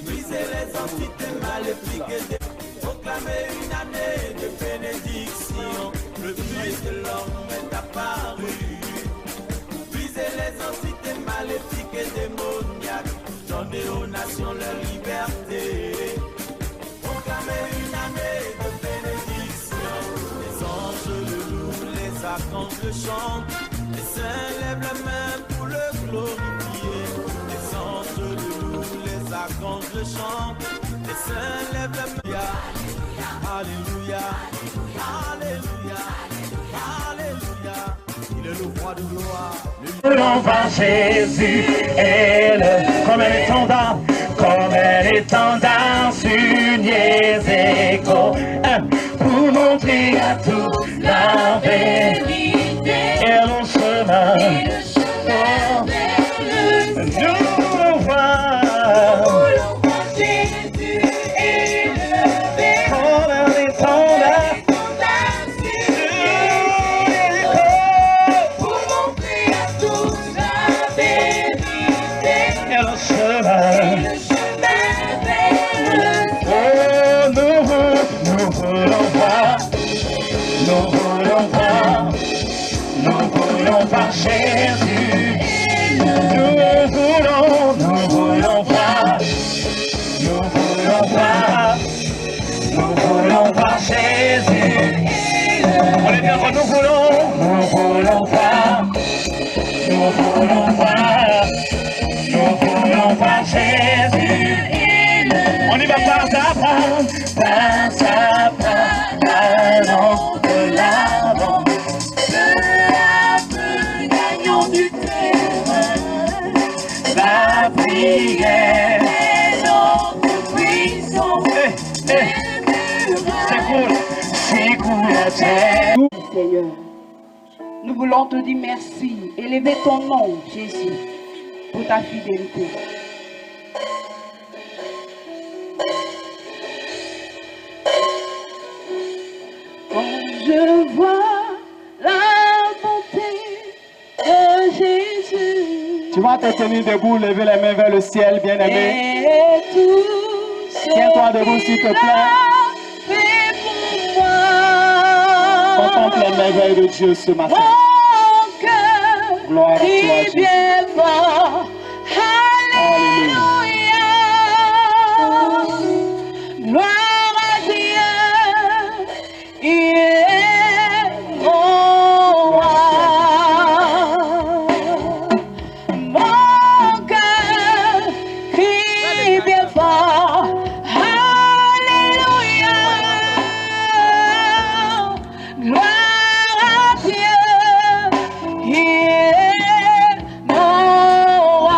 briser les entités maléfiques et proclamer une année de bénédiction. Le Fils de l'homme est apparu, briser les entités maléfiques et démoniaques, donner aux nations leur liberté, proclamer une année de bénédiction. Les anges le louent, les archanges le chantent, les saints lèvent la main pour le glorifier. Les anges le louent, les archanges le chantent, les saints lèvent la main. Alléluia, alléluia, alléluia, il est le roi de gloire. L'on va Jésus, elle, comme elle est tendance, comme elle est tendance, unies écho, pour montrer à tous la vérité et le chemin. Nous voulons voir Jésus élevé, comme elle est tendance, pour montrer à tous la vérité et le chemin. Oh, nous voulons voir, nous voulons voir, nous voulons voir Jésus. Nous voulons voir, nous voulons voir, nous voulons voir Jésus. On est bien, nous voulons voir, nous voulons voir, nous voulons voir Jésus. On y va pas à pas, allons de l'avant. Peu à peu, gagnons du terrain. La prière est notre puissance. C'est cool la terre. Seigneur, nous voulons te dire merci, élever ton nom, Jésus, pour ta fidélité. Quand je vois la bonté de Jésus, tu vas te tenir debout, lever les mains vers le ciel, bien-aimé. Tiens-toi debout, s'il te plaît. Contemple les merveilles de Dieu ce matin. Gloire à toi, Jésus. Alléluia. Gloire à Dieu, il est mon roi. Mon cœur crie bien fort, alléluia. Gloire à Dieu, il est mon roi.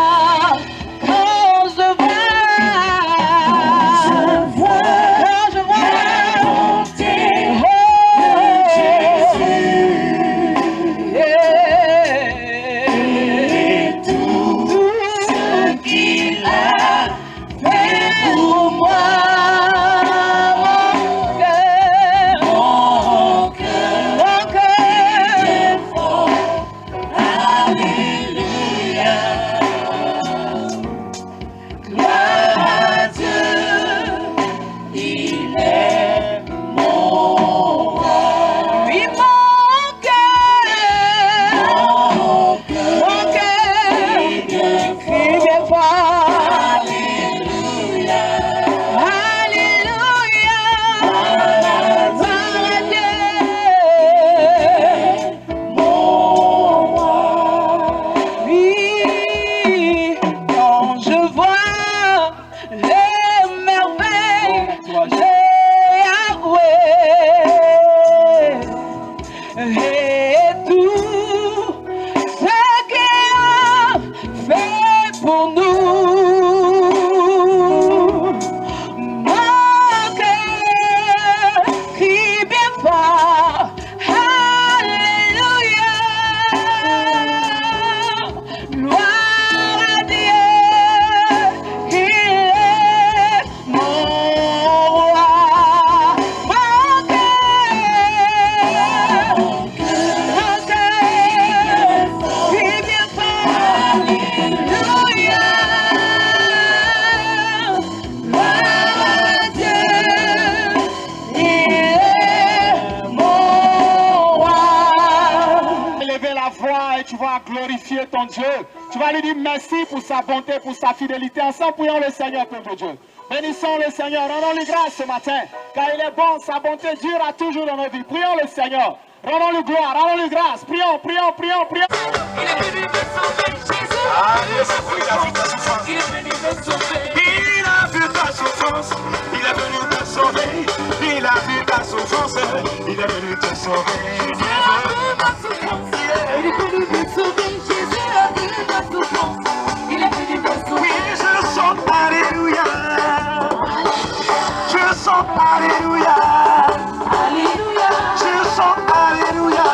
tu vas glorifier ton Dieu. Tu vas lui dire merci pour sa bonté, pour sa fidélité. Ensemble, prions le Seigneur, peuple de Dieu. Bénissons le Seigneur, rendons-lui grâce ce matin, car il est bon, sa bonté durera toujours dans nos vies. Prions le Seigneur, rendons-lui gloire, rendons-lui grâce. Prions, prions, prions, prions. Il est venu me sauver, Jésus. Il a vu ta souffrance. Il est venu me sauver. Il a vu ta souffrance. Il est venu te sauver. Il a vu ta souffrance. Il est venu te sauver. Il a vu ta souffrance. Il est venu me sauver. Jésus a vu ta souffrance. Il est venu me sauver. Oui, je chante Alléluia. Je chante Alléluia. Alléluia. Je chante Alléluia.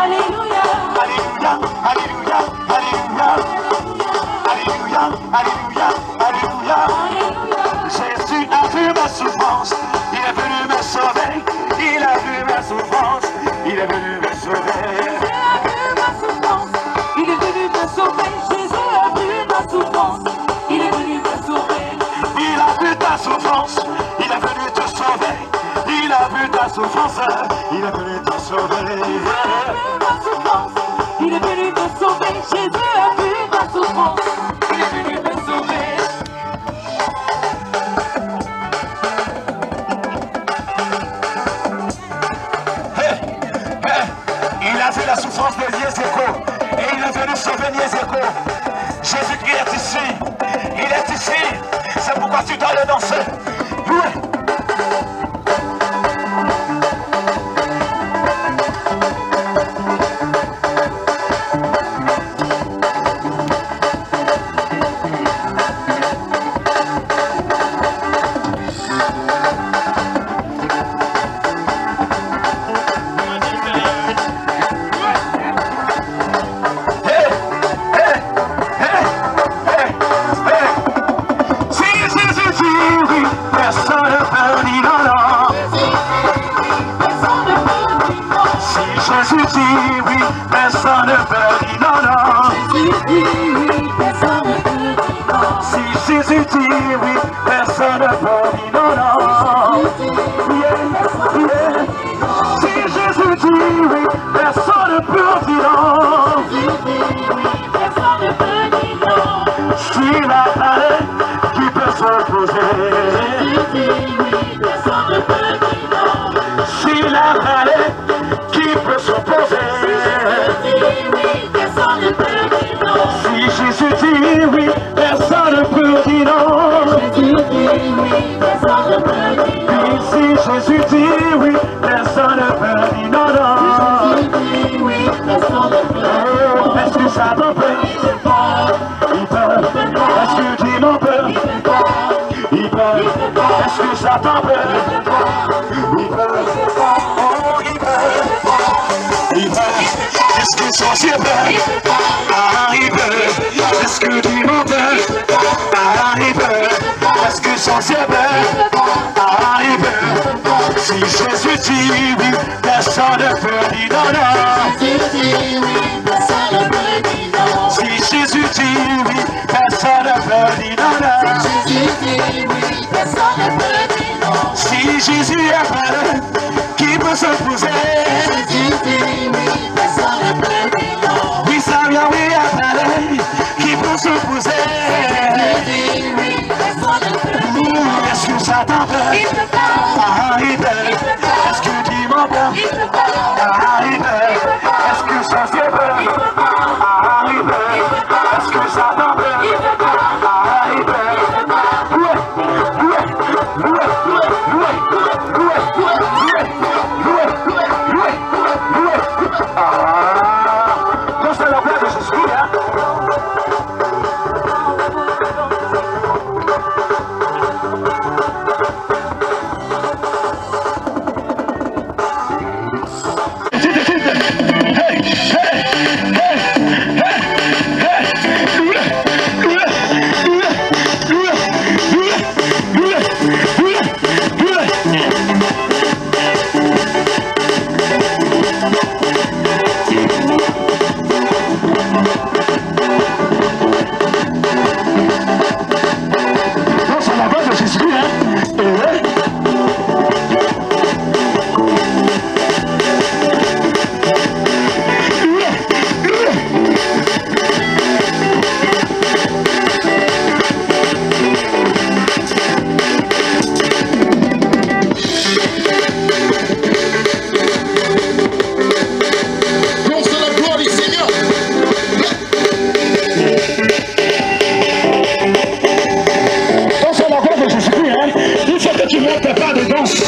Alléluia. Alléluia. Alléluia. Alléluia. Alléluia. Alléluia. Alléluia. Jésus a vu ma souffrance. Il est venu me sauver. Il a vu ma souffrance. Il est venu me sauver. Jésus a vu ma souffrance. Il est venu me sauver. Jésus a vu ma souffrance. Il est venu me sauver. Il a vu ta souffrance. Il est venu te sauver. Il a vu ta souffrance. Il est venu te sauver. Jésus a vu ma souffrance. Il est venu me sauver. Jésus a vu ma souffrance. Il est venu me sauver. Il a vu la souffrance de Niezeko et il est venu sauver Niezeko. Jésus-Christ est ici. Il est ici. C'est pourquoi tu dois le danser. Oui. Personne ne peut dire non, non. Si Jésus dit oui, personne ne peut dire non, non. Si Jésus dit oui, personne ne peut dire non. Si la parole qui peut s'opposer. Si la parole qui peut s'opposer. Si Jésus dit oui, personne ne peut dire non. Et si Jésus dit oui, personne ne peut dire non, non. Est-ce que Satan peut? Il peut. Est-ce que démon peut? Il peut. Est-ce que Satan peut? Il peut. Oh, il peut. Il peut. Est-ce que sorcier peut? Ah, il peut. Est-ce que démon peut? Ah, il peut. Est-ce que sorcier peut? Ah, il peut. Si Jésus dit oui, personne ne peut dire non, non. Si Jésus dit oui, personne ne peut dire non, non. Si Jésus est parlé, qui peut s'opposer? Oui, ça vient, oui, est parlé, qui peut s'opposer? Est-ce que Satan peut? Ah, il peut. Est-ce que démon peut? Ah, il peut. Est-ce que sorcier peut? Ah, il peut. Est-ce que Satan peut? Ah, il peut. Non, c'est la paix de Jésus, hein? monte pas dedans.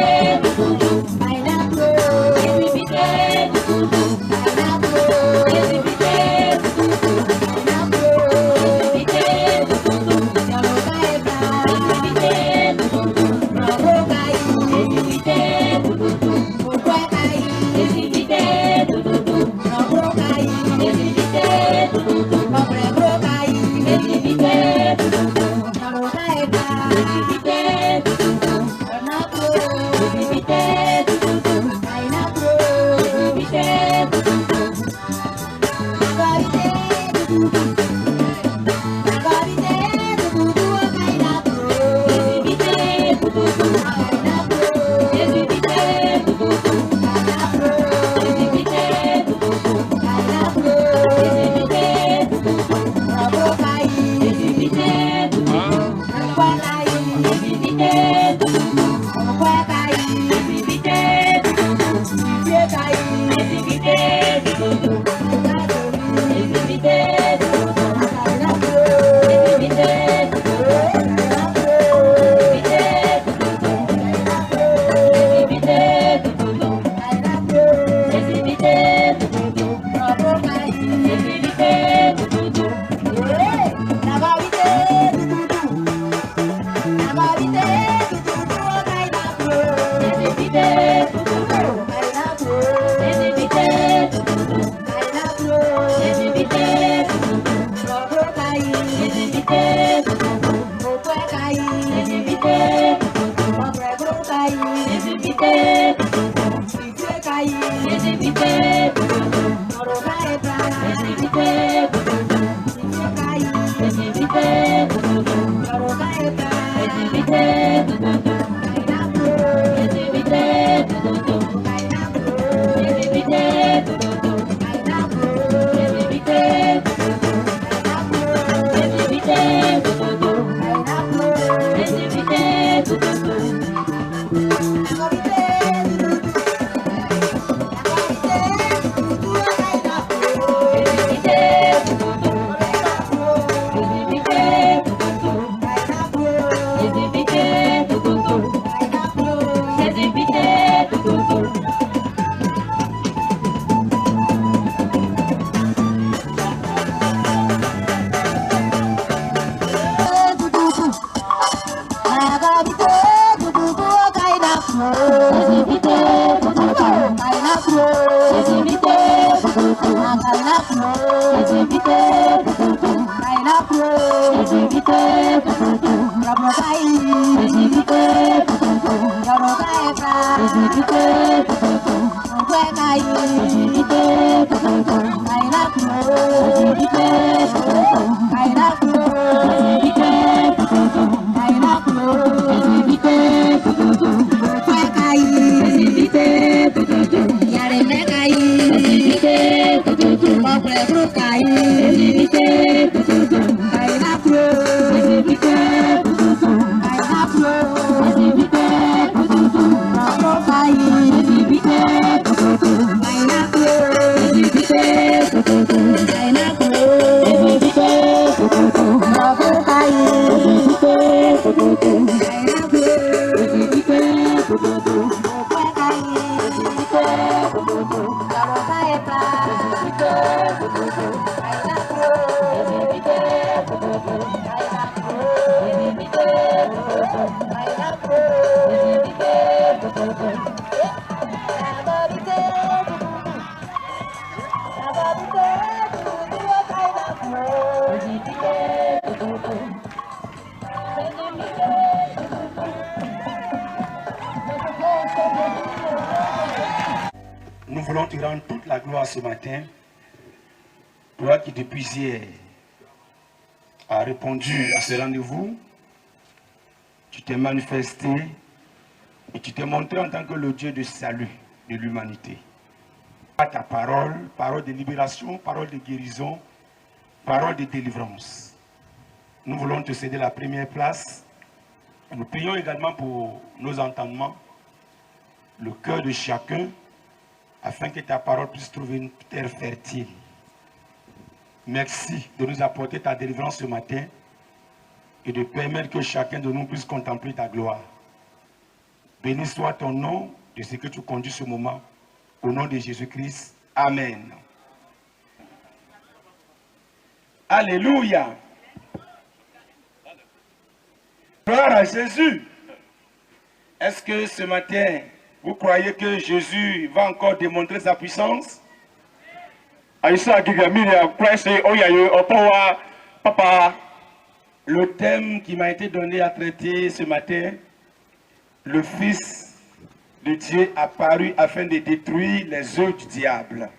Agora Nous voulons te rendre toute la gloire ce matin. Toi qui depuis hier as répondu à ce rendez-vous, tu t'es manifesté et tu t'es montré en tant que le Dieu de salut de l'humanité. Ta parole, parole de libération, parole de guérison, parole de délivrance. Nous voulons te céder la première place. Nous prions également pour nos entendements, le cœur de chacun, afin que ta parole puisse trouver une terre fertile. Merci de nous apporter ta délivrance ce matin et de permettre que chacun de nous puisse contempler ta gloire. Béni soit ton nom de ce que tu conduis ce moment. Au nom de Jésus-Christ. Amen. Alléluia. Gloire à Jésus. Est-ce que ce matin, vous croyez que Jésus va encore démontrer sa puissance? Le thème qui m'a été donné à traiter ce matin, le Fils de Dieu apparu afin de détruire les œuvres du diable.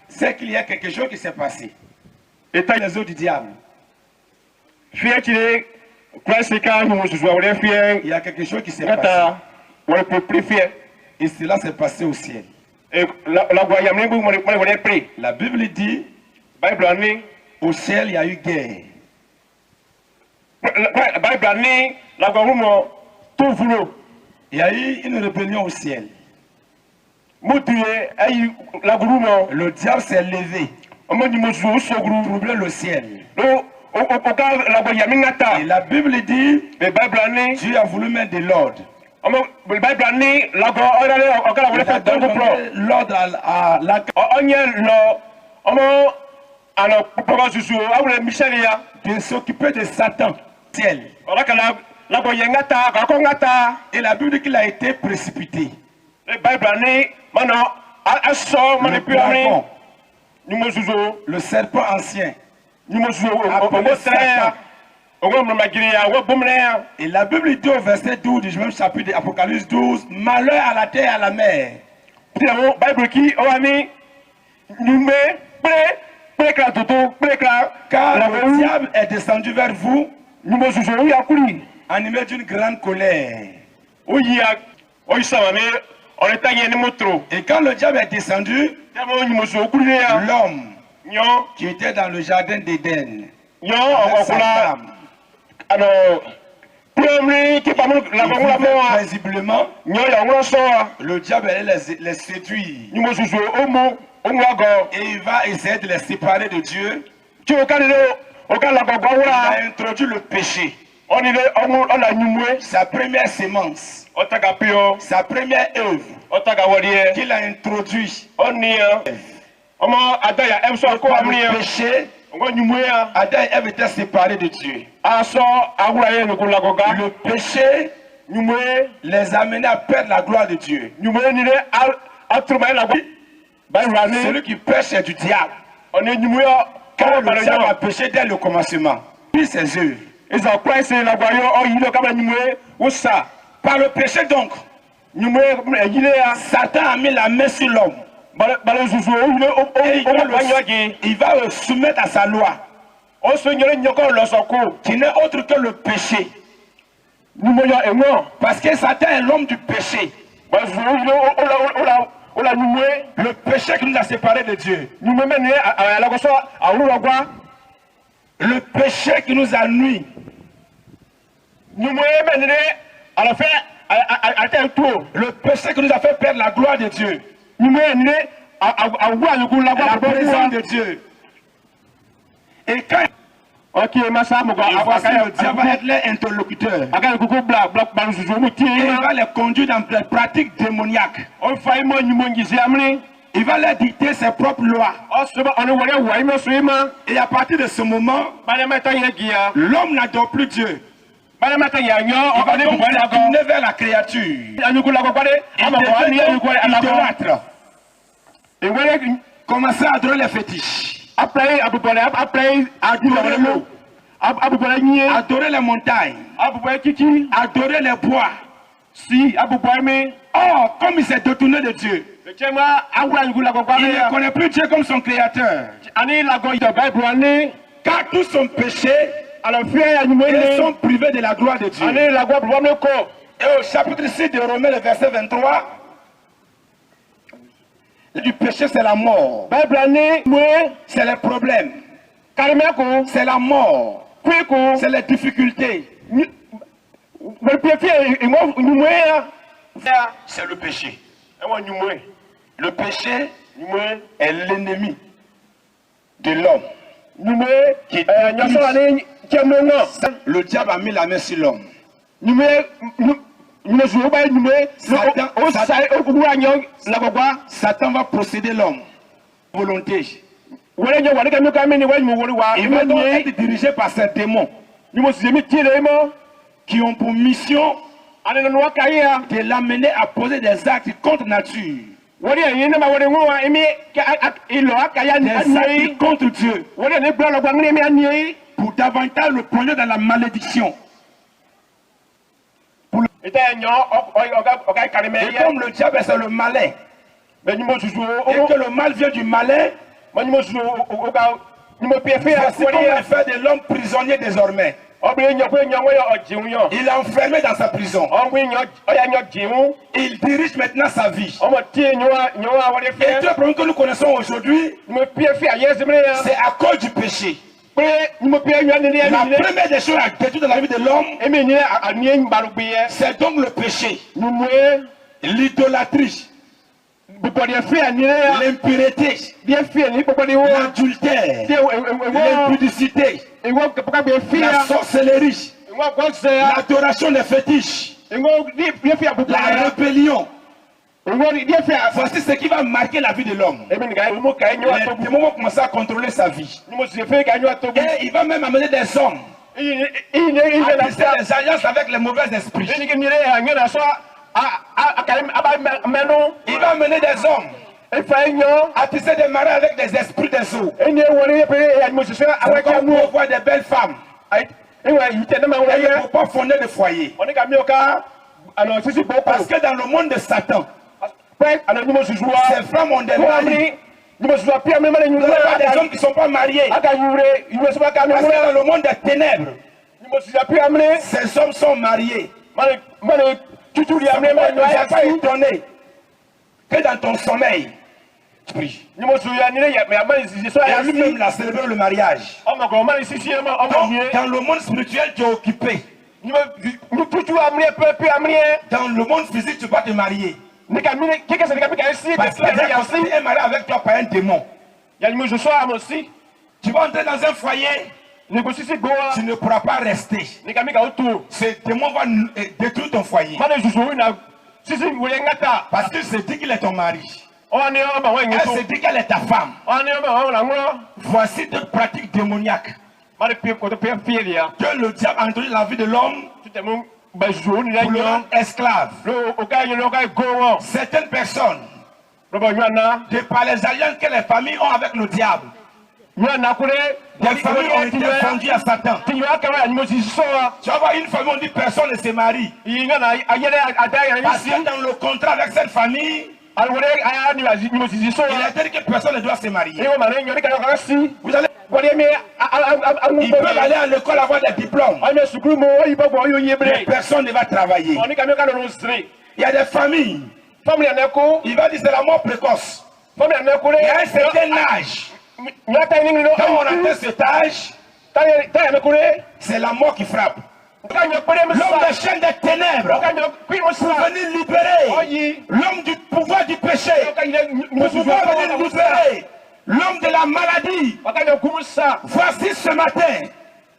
C'est qu'il y a quelque chose qui s'est passé. Les œuvres du diable. Il y a quelque chose qui s'est passé. Et cela s'est passé au ciel. La Bible dit, au ciel il y a eu guerre. Il y a eu une rébellion au ciel. Le diable s'est levé pour troubler le ciel. Et la Bible dit, Dieu a voulu mettre de l'ordre. Il a donné l'ordre à la de s'occuper de Satan. Ciel. Et la Bible dit qu'il a été précipité. Le serpent ancien appelé Satan. Et la Bible dit au verset 12 du même chapitre d'Apocalypse 12, malheur à la terre et à la mer. Car le diable est descendu vers vous, animé d'une grande colère. Et quand le diable est descendu, l'homme qui était dans le jardin d'Éden, paisiblement, le diable allait les séduire. Et il va essayer de les séparer de Dieu. Il a introduit le péché. Sa première sémence, sa première œuvre qu'il a introduit. Le péché, Adam et Ève étaient séparés de Dieu. Le péché les amenait à perdre la gloire de Dieu. Celui qui pêche est du diable. Car le diable a péché dès le commencement. Puis ses œuvres. Par le péché donc, Satan a mis la main sur l'homme. Il va le soumettre à sa loi, qui n'est autre que le péché. Parce que Satan est l'homme du péché. Le péché qui nous a séparés de Dieu. Le péché qui nous a nuit. Le péché qui nous a fait perdre la gloire de Dieu. La présence de Dieu. Et quand le diable va être l'interlocuteur, il va les conduire dans des pratiques démoniaques. Il va leur dicter ses propres lois. Et à partir de ce moment, l'homme n'adore plus Dieu. Il va donc se tourner vers la créature. Il devient idolâtre. Commencer à adorer les fétiches. Adorer l'eau. Adorer les montagnes. Adorer les bois. Or, comme il s'est détourné de Dieu, il ne connaît plus Dieu comme son créateur. Car tout son péché, ils sont privés de la gloire de Dieu. Et au chapitre 6 de Romains, le verset 23, du péché c'est la mort. C'est les problèmes. C'est la mort. C'est les difficultés. C'est le péché. Le péché est l'ennemi de l'homme. Le diable a mis la main sur l'homme. Satan va posséder l'homme. Volonté. Il va donc être dirigé par ces démons qui ont pour mission de l'amener à poser des actes contre nature. Des actes contre Dieu. Pour davantage le plonger dans la malédiction. Et comme le diable c'est le malin, et que le mal vient du malin, voici comment il fait de l'homme prisonnier désormais. Il est enfermé dans sa prison. Il dirige maintenant sa vie. Et tout le problème que nous connaissons aujourd'hui, c'est à cause du péché. La première des choses à détruire dans la vie de l'homme, c'est donc le péché, l'idolâtrie, l'impureté, l'adultère, l'impudicité, la sorcellerie, l'adoration des fétiches, la rébellion. Voici ce qui va marquer la vie de l'homme. Les démons vont commencer à contrôler sa vie. Et il va même amener des hommes à tisser des alliances avec les mauvais esprits. Il va amener des hommes Attiser des maris avec des esprits des eaux. C'est comme pour voir des belles femmes. Et il ne faut pas fonder de foyer. Parce que dans le monde de Satan, ces femmes ont des maris. Vous n'avez pas des hommes qui ne sont pas mariés. Parce que dans le monde des ténèbres, ces hommes sont mariés. Tu ne pas étonné que dans ton sommeil, tu pries. Et lui-même l'a célébré le mariage. Dans le monde spirituel, tu es occupé. Dans le monde physique, tu vas te marier. Parce que tu es marié avec toi par un démon. Tu vas entrer dans un foyer. Tu ne pourras pas rester. Ce démon va détruire ton foyer. Parce qu'il se dit qu'il est ton mari. Elle se dit qu'elle est ta femme. Voici deux pratiques démoniaques que le diable a introduit dans la vie de l'homme pour le rendre esclave. Certaines personnes, de par les alliances que les familles ont avec le diable, des familles ont été vendues à Satan. Tu vas voir une famille, on dit personne ne se marie. Parce que dans le contrat avec cette famille, il a dit que personne ne doit se marier. Vous allez, ils peuvent aller à l'école avoir des diplômes. Mais personne ne va travailler. Il y a des familles. Il va dire c'est la mort précoce. Il y a un certain âge. Quand on atteint cet âge, c'est la mort qui frappe. L'homme des chaînes des ténèbres pour venir libérer l'homme du pouvoir du péché, pour pouvoir venir libérer l'homme de la maladie. Voici ce matin,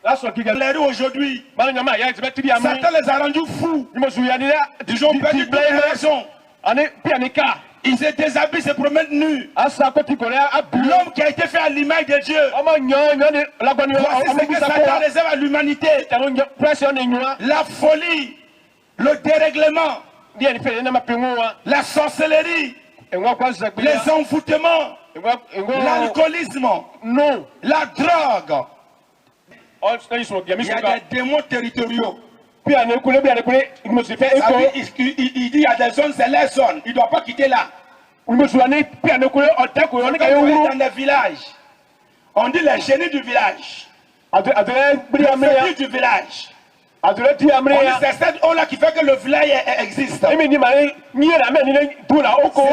les rues aujourd'hui, Satan les a rendus fous. Ils ont perdu toute raison. Ils se déshabillent, se promènent nus. L'homme qui a été fait à l'image de Dieu. Voici ce que Satan réserve à l'humanité. La folie, le dérèglement, la sorcellerie, les envoûtements, l'alcoolisme, la drogue. Il y a des démons territoriaux. Il dit il y a des zones, c'est les zones. Il ne doit pas quitter là. On est dans des villages. On dit les génies du village. Les fétiches du village. On dit c'est cette eau-là qui fait que le village existe. Ce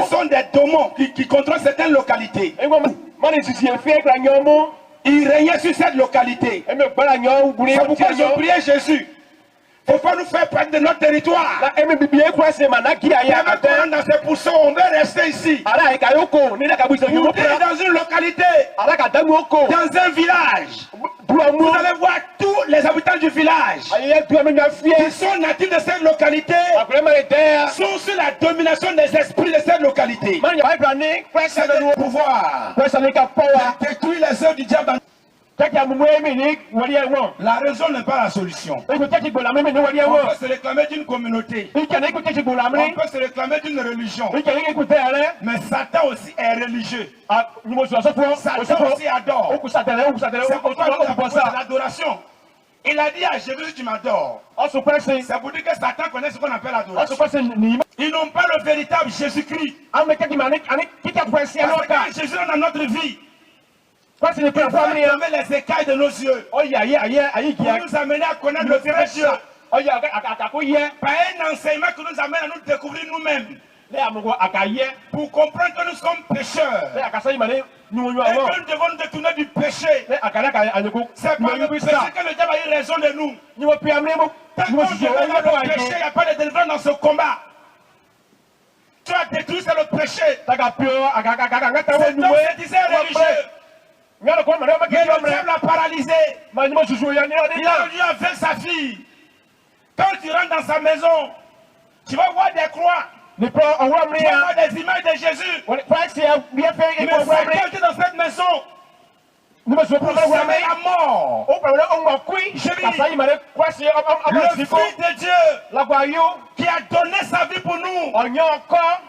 sont des démons qui contrôlent certaines localités. Il régnait sur cette localité. C'est pourquoi je priais Jésus. Il ne faut pas nous faire perdre de notre territoire. Dans ces poussons, on veut rester ici. Pour dire dans une localité, dans un village, vous allez voir tous les habitants du village qui sont natifs de cette localité, sont sous la domination des esprits de cette localité. C'est le pouvoir de détruire les œuvres du diable. La raison n'est pas la solution. On peut se réclamer d'une communauté. On peut se réclamer d'une religion. Mais Satan aussi est religieux. Satan aussi adore. C'est pourquoi il a proposé l'adoration. Il a dit à Jésus, si tu m'adores, c'est pour dire que Satan connaît ce qu'on appelle l'adoration. Ils n'ont pas le véritable Jésus-Christ. Parce que quand Jésus est dans notre vie, il faut fermer les écailles de nos yeux pour nous amener à connaître le vrai Dieu. Par un enseignement qui nous amène à nous découvrir nous-mêmes. Pour comprendre que nous sommes pécheurs. Et que nous devons nous détourner du péché. C'est par le péché que le diable a eu raison de nous. Tant qu'on se met dans le péché, il n'y a pas de délivrance dans ce combat. Tu as détruit, c'est le péché. Cet homme se disait religieux. Mais le diable l'a paralysé. Il a eu avec sa fille. Quand tu rentres dans sa maison, tu vas voir des croix. Tu vas voir des images de Jésus. Mais Satan était dans cette maison pour semer la mort. Le Fils de Dieu qui a donné sa vie pour nous.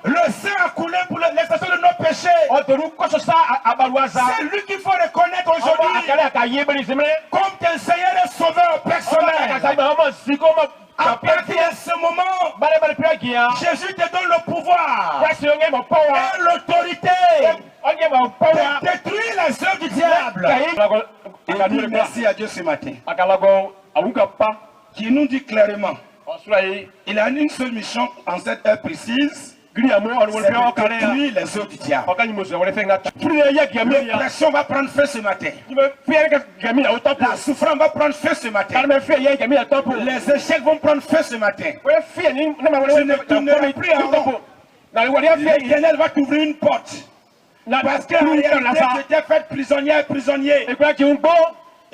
Le sang a coulé pour l'expiation de nos péchés. caché. C'est lui qu'il faut reconnaître aujourd'hui comme ton Seigneur et Sauveur personnel. À partir de ce moment, Jésus te donne le pouvoir et l'autorité de détruire les œuvres du diable. Et dit merci à Dieu ce matin, qui nous dit clairement, il a une seule mission en cette heure précise, c'est de détruire les œuvres du diable. L'oppression va prendre feu ce matin. La souffrance va prendre feu ce matin. Les échecs vont prendre feu ce matin. Tu n'auras plus à honte. L'Éternel va t'ouvrir une porte. Parce que tu étais fait prisonnier.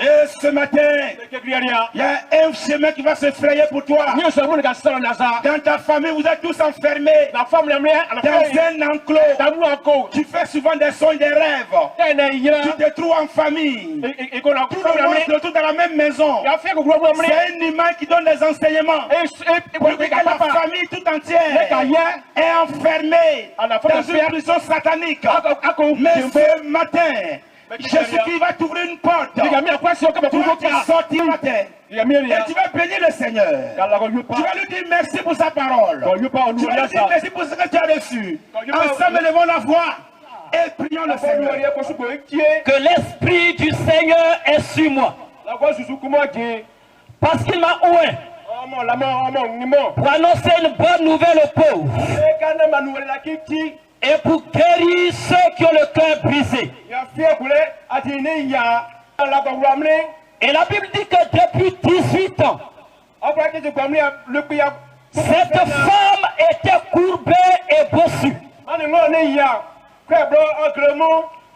Et ce matin, il y a un chemin qui va se frayer pour toi. Dans ta famille, vous êtes tous enfermés dans un enclos. Tu fais souvent des songes, des rêves. Tu te trouves en famille. Tout le monde se retrouve dans la même maison. C'est une image qui donne des enseignements. Pour que la famille tout entière est enfermée dans une prison satanique. Mais ce matin, Jésus-Christ va t'ouvrir une porte. Tu vas sortir matin. Et tu vas bénir le Seigneur. Tu vas lui dire merci pour sa parole. Tu vas lui dire merci pour ce que tu as reçu. Ensemble, élevons la voix et prions le Seigneur. Que l'Esprit du Seigneur est sur moi. Parce qu'il m'a oué pour annoncer une bonne nouvelle aux pauvres. Et pour guérir ceux qui ont le cœur brisé. Et la Bible dit que depuis 18 ans, cette femme était courbée et bossue.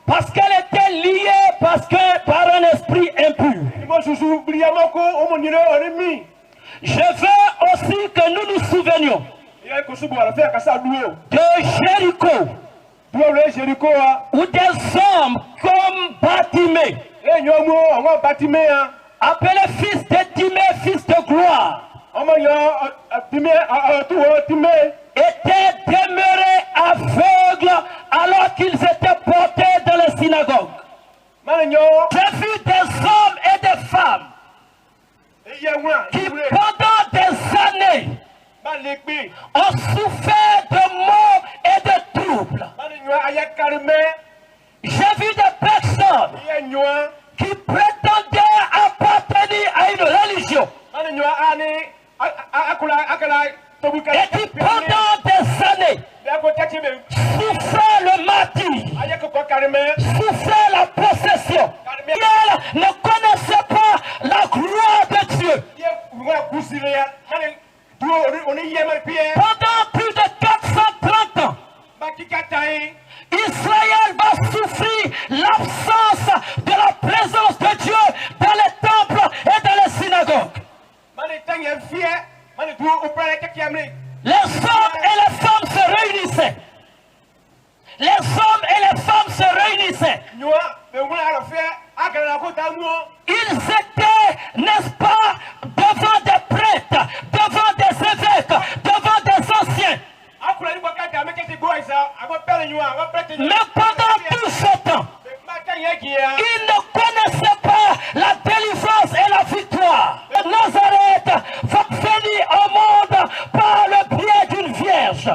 Parce qu'elle était liée par un esprit impur. Je veux aussi que nous nous souvenions de Jéricho, où des hommes comme Bartimée, appelé fils de Timée, fils de gloire, étaient demeurés aveugles alors qu'ils étaient portés dans les synagogues. J'ai vu des hommes et des femmes qui pendant des années ont souffert de maux et de troubles. J'ai vu des personnes qui prétendaient appartenir à une religion et qui pendant des années souffraient le martyre, souffraient la possession. Ils ne connaissaient pas la gloire de Dieu. Pendant plus de 430 ans, Israël va souffrir l'absence de la présence de Dieu dans les temples et dans les synagogues. Les hommes et les femmes se réunissaient. Les hommes et les femmes se réunissaient. Ils étaient, n'est-ce pas, devant des prêtres, devant des évêques, devant des anciens. Mais pendant tout ce temps, ils ne connaissaient pas la délivrance et la victoire. Nazareth va venir au monde par le biais d'une vierge.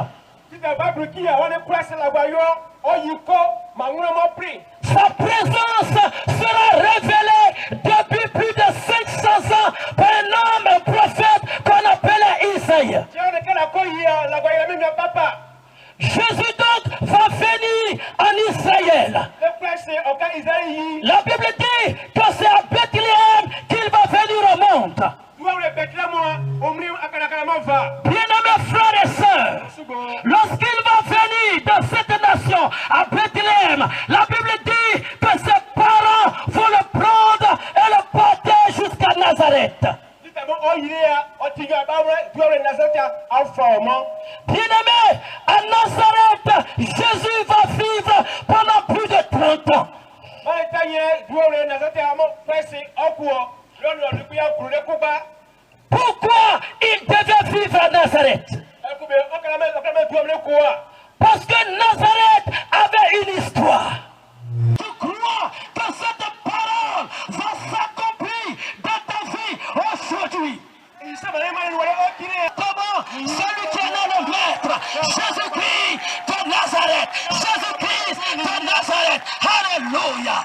Sa présence sera révélée depuis plus de 500 ans par un homme, un prophète qu'on appelait Isaïe. Jésus donc va venir en Israël. La Bible dit que c'est à Bethléem qu'il va venir au monde. Bien-aimés frères et sœurs, lorsqu'il va venir dans cette nation, à Bethléem, la Bible dit que ses parents vont le prendre et le porter jusqu'à Nazareth. Bien-aimés, à Nazareth, Jésus va vivre pendant plus de 30 ans. Pourquoi il devait vivre à Nazareth? Parce que Nazareth avait une histoire. Je crois que cette parole va s'accomplir dans ta vie aujourd'hui. Comment celui qui est là le maître, Jésus-Christ de Nazareth, Jésus-Christ de Nazareth, alléluia.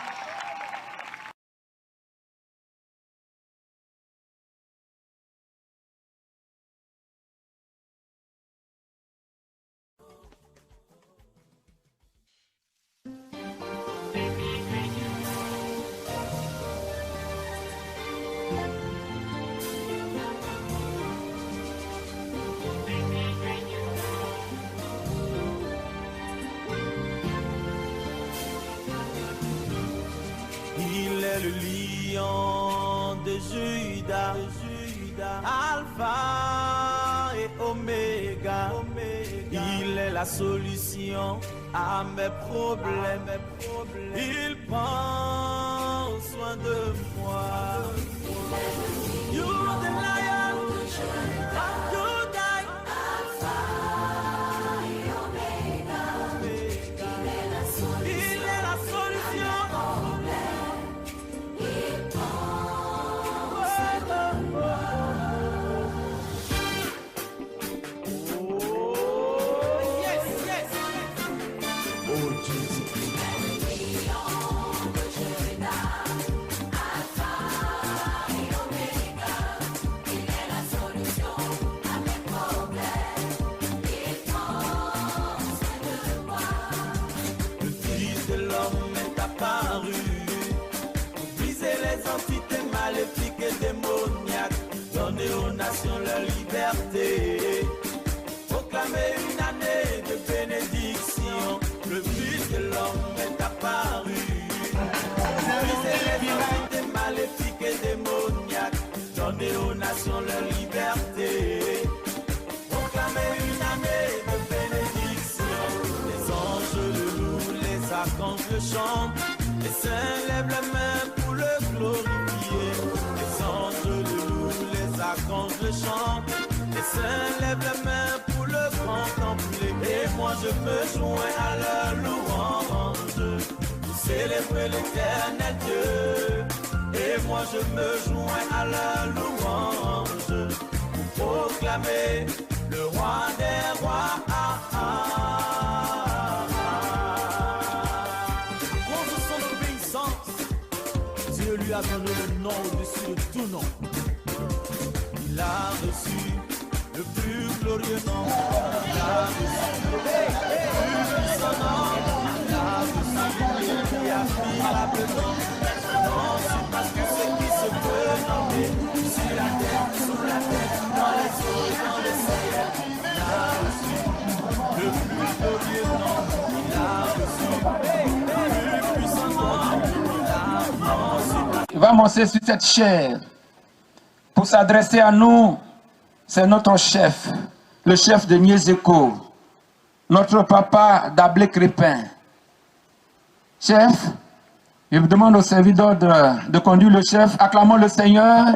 Il est le lion de Juda, Alpha et Oméga. Il est la solution à mes problèmes. Il prend soin de moi. You are the lion of Judah, Alpha et Oméga. Il est la solution. Maléfique et démoniaque, donner aux nations leur liberté, proclamer une année de bénédiction, le Fils de l'homme est apparu. Briser les entités maléfiques et démoniaques, donner aux nations leur liberté, proclamer une année de bénédiction. Les anges le louent, les archanges le chantent, les saints lèvent les mains pour le glorifier. Les anges le louent, les archanges le chantent, les saints lèvent les mains pour le contempler. Et moi je me joins à leur louange, pour célébrer l'éternel Dieu. Et moi je me joins à leur louange, pour proclamer le roi des rois. Dieu lui a donné le nom au-dessus de tout nom. Il a reçu le plus glorieux nom. Il a reçu le plus puissant nom. Il a reçu l'irréparable nom. Non, c'est parce que ce qui se peut nommer sur la terre, sous la terre, dans les eaux et dans les ciels. Il a reçu le plus glorieux nom. Il a reçu le plus puissant nom. Il va monter sur cette chaire pour s'adresser à nous. C'est notre chef, le chef de Niezeko, notre papa d'Ablé Crépin. Chef, je vous demande au serviteur de conduire le chef. Acclamons le Seigneur.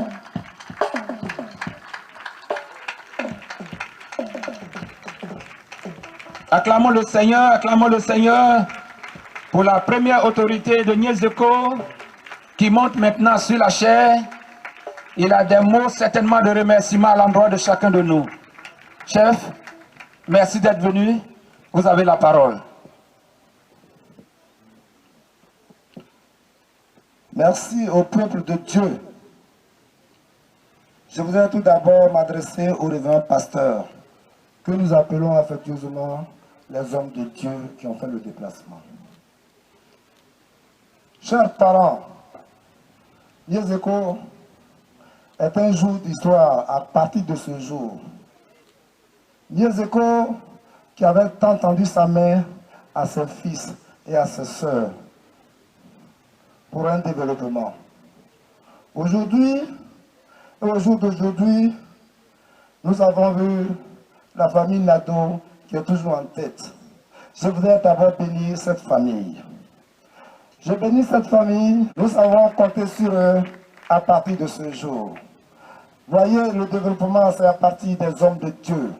Acclamons le Seigneur, acclamons le Seigneur pour la première autorité de Niezeko qui monte maintenant sur la chaire. Il a des mots certainement de remerciement à l'endroit de chacun de nous. Chef, merci d'être venu. Vous avez la parole. Merci au peuple de Dieu. Je voudrais tout d'abord m'adresser au révérend pasteur, que nous appelons affectueusement les hommes de Dieu qui ont fait le déplacement. Chers parents, Niezeko est un jour d'histoire à partir de ce jour. Niezeko, qui avait tant tendu sa main à ses fils et à ses sœurs pour un développement. Aujourd'hui, au jour d'aujourd'hui, nous avons vu la famille Nadeau qui est toujours en tête. Je voudrais d'abord bénir cette famille. Je bénis cette famille. Nous avons compté sur eux à partir de ce jour. Voyez, le développement, c'est à partir des hommes de Dieu.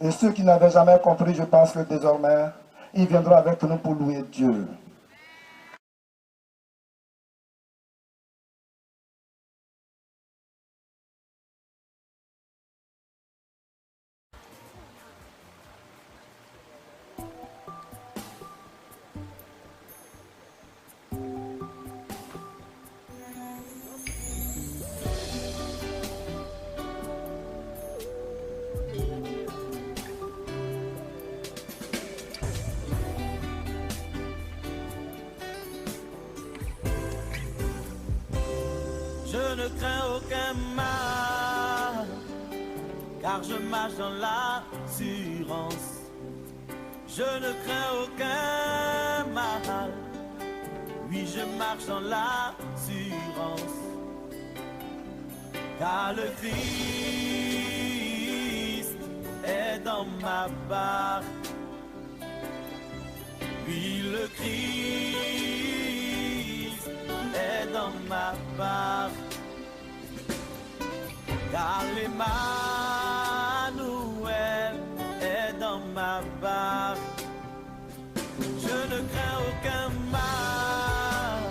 Et ceux qui n'avaient jamais compris, je pense que désormais, ils viendront avec nous pour louer Dieu. Je ne crains aucun mal, car je marche dans l'assurance. Je ne crains aucun mal, oui je marche dans l'assurance. Car le Christ est dans ma barque. Oui le Christ est dans ma barque. Car l'Emmanuel est dans ma barque. Je ne crains aucun mal,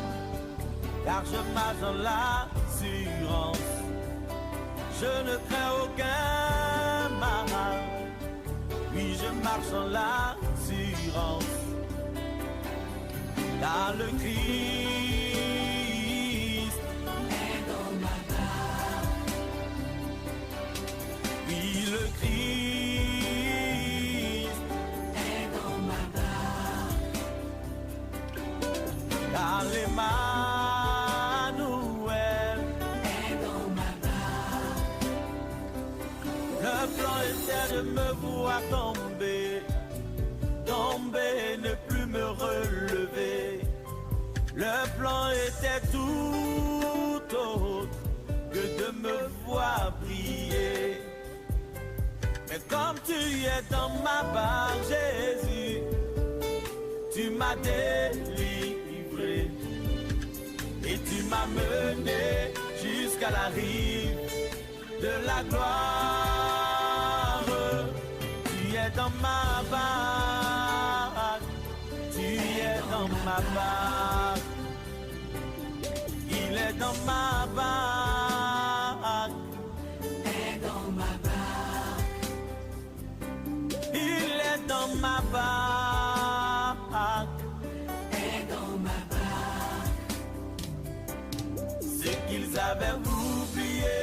car je marche dans l'assurance. Je ne crains aucun mal, oui je marche dans l'assurance. Car le Christ est dans ma barque. Oui le Christ est dans ma barque. Car l'Emmanuel est dans ma barque. Le plan était de me voir tomber, tomber, ne plus me relever. Le plan était tout autre que de me voir briller. Mais comme tu es dans ma barque, Jésus, tu m'as délivré et tu m'as mené jusqu'à la rive de la gloire. Tu es dans ma barque, tu es dans ma barque, il est dans ma barque, est dans ma barque, il est dans ma barque, est dans ma barque. Ce qu'ils avaient oublié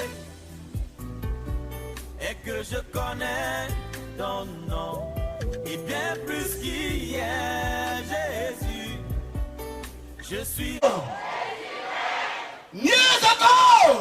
et que je connais ton nom, et bien plus qu'hier, Jésus, je suis Mieux encore,